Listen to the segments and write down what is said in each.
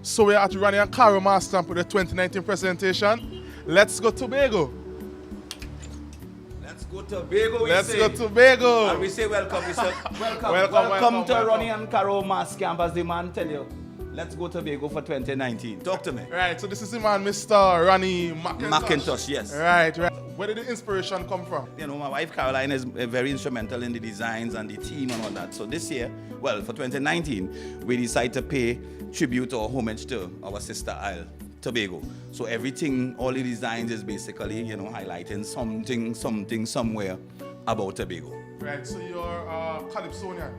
So we're at Ronnie and Caro Mass Camp with the 2019 presentation. Let's go Tobago. Let's go Tobago. Let's go Tobago. And we say welcome. We say welcome. Welcome to Ronnie and Caro Mass Camp, as the man tell you. Let's go Tobago for 2019. Talk to me. Right, so this is the man, Mr. Ronnie McIntosh, yes. Right. Where did the inspiration come from? You know, my wife Caroline is very instrumental in the designs and the team and all that. So this year, well, for 2019, we decided to pay tribute or homage to our sister Isle, Tobago. So everything, all the designs is basically, you know, highlighting something, somewhere about Tobago. Right, so you're Calypsonian.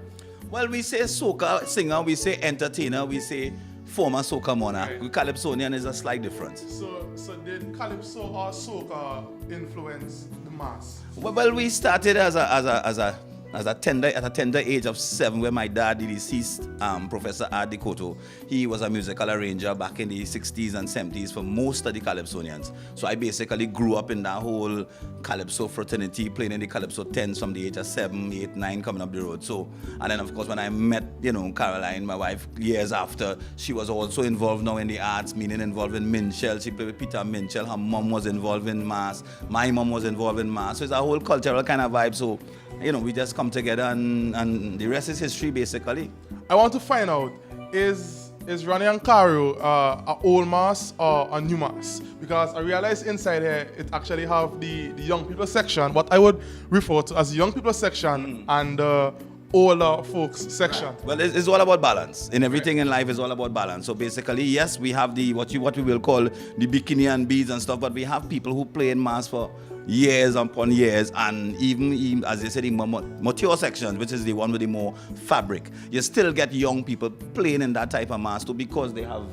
Well, we say soca singer, we say entertainer, we say former soca monarch. Right. Calypsonian is a slight difference. So did Calypso or soca influence the mass? Well, we started as a tender age of 7, where my dad, the deceased Professor Art Dikoto, he was a musical arranger back in the 60s and 70s for most of the Calypsonians. So I basically grew up in that whole Calypso fraternity, playing in the Calypso 10s from the age of 7, 8, 9, coming up the road. So, and then of course when I met, you know, Caroline, my wife, years after, she was also involved now in the arts, meaning involved in Minchell. She played with Peter Minchell. Her mom was involved in mass. My mom was involved in mass. So it's a whole cultural kind of vibe. So, you know, we just come together and the rest is history, basically. I want to find out, is Ronnie and Caro a old mass or a new mass? Because I realize inside here it actually have the young people section, what I would refer to as the young people section and the older folks section. Right. Well, it's all about balance. In everything in life is all about balance. So basically, yes, we have the what we will call the bikini and beads and stuff, but we have people who play in mass for years upon years, and even as they said, the more mature sections, which is the one with the more fabric, you still get young people playing in that type of mass too, because they have,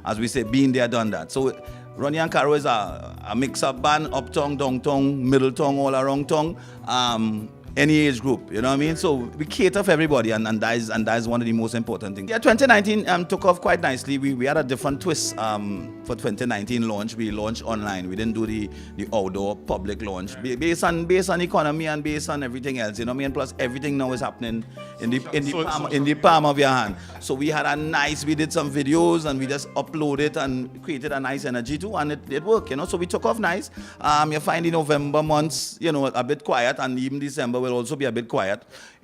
as we say, been there, done that. So Ronnie and Caro is a mix-up band, up tongue, down tongue, middle tongue, all around tongue. Any age group, you know what I mean? So we cater for everybody, and that is one of the most important things. Yeah, 2019 took off quite nicely. We had a different twist for 2019 launch. We launched online. We didn't do the outdoor public launch based on economy and based on everything else, you know what I mean? Plus everything now is happening in the palm of your hand. So we did some videos and we just uploaded and created a nice energy too, and it worked, you know. So we took off nice. You find the November months, you know, a bit quiet, and even December will also be a bit quiet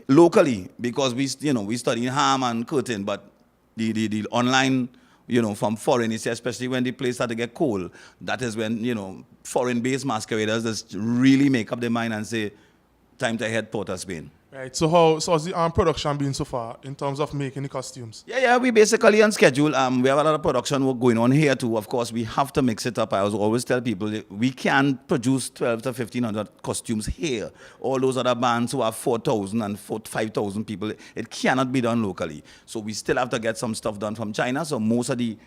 locally, because we study ham and curtain, but the online, you know, from foreign, especially when the place start to get cold, that is when, you know, foreign-based masqueraders just really make up their mind and say, time to head Port of Spain. Right, so how's the production been so far in terms of making the costumes? Yeah, we basically on schedule. We have a lot of production work going on here too. Of course, we have to mix it up. I always tell people we can produce 12 to 1,500 costumes here. All those other bands who have 4,000 and 5,000 people, it cannot be done locally. So we still have to get some stuff done from China. So most of the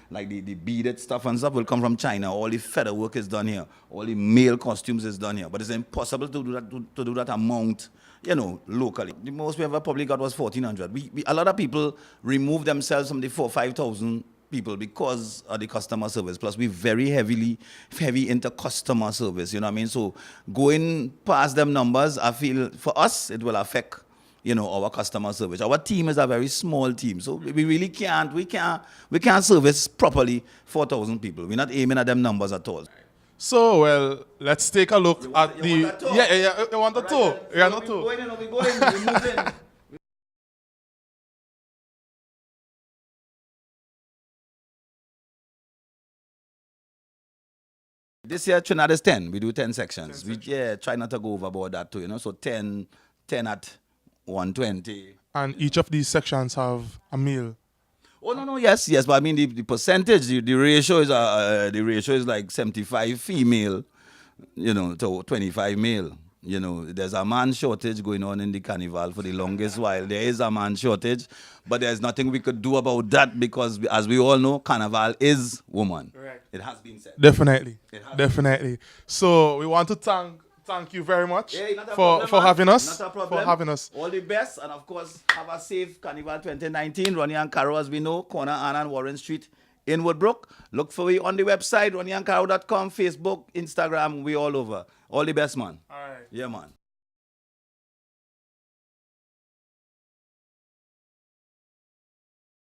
beaded stuff and stuff will come from China. All the feather work is done here. All the male costumes is done here. But it's impossible to do that amount, you know, locally. The most we ever probably got was 1,400. A lot of people remove themselves from the 5,000 people because of the customer service. Plus, we're very heavy into customer service, you know what I mean? So going past them numbers, I feel for us, it will affect, you know, our customer service. Our team is a very small team, so we really can't service properly 4,000 people. We're not aiming at them numbers at all. So, well, let's take a look at the... Yeah, you want the tour? Yeah, no tour. We're moving. This year, Trinidad is 10. We do 10 sections. Try not to go overboard that too, you know. So 10 at 120. And each of these sections have a male. Oh no, yes, but I mean the percentage, the ratio is like 75 female, you know, to 25 male. You know, there's a man shortage going on in the carnival for the longest while. There is a man shortage, but there's nothing we could do about that, because as we all know, carnival is woman. Right. It has been said. Definitely. So we want to thank you very much for having us. Not a problem. All the best, and of course, have a safe Carnival 2019. Ronnie and Caro, as we know, corner Ann and Warren Street in Woodbrook. Look for me on the website, ronnieandcaro.com, Facebook, Instagram. We all over. All the best, man. All right. Yeah, man.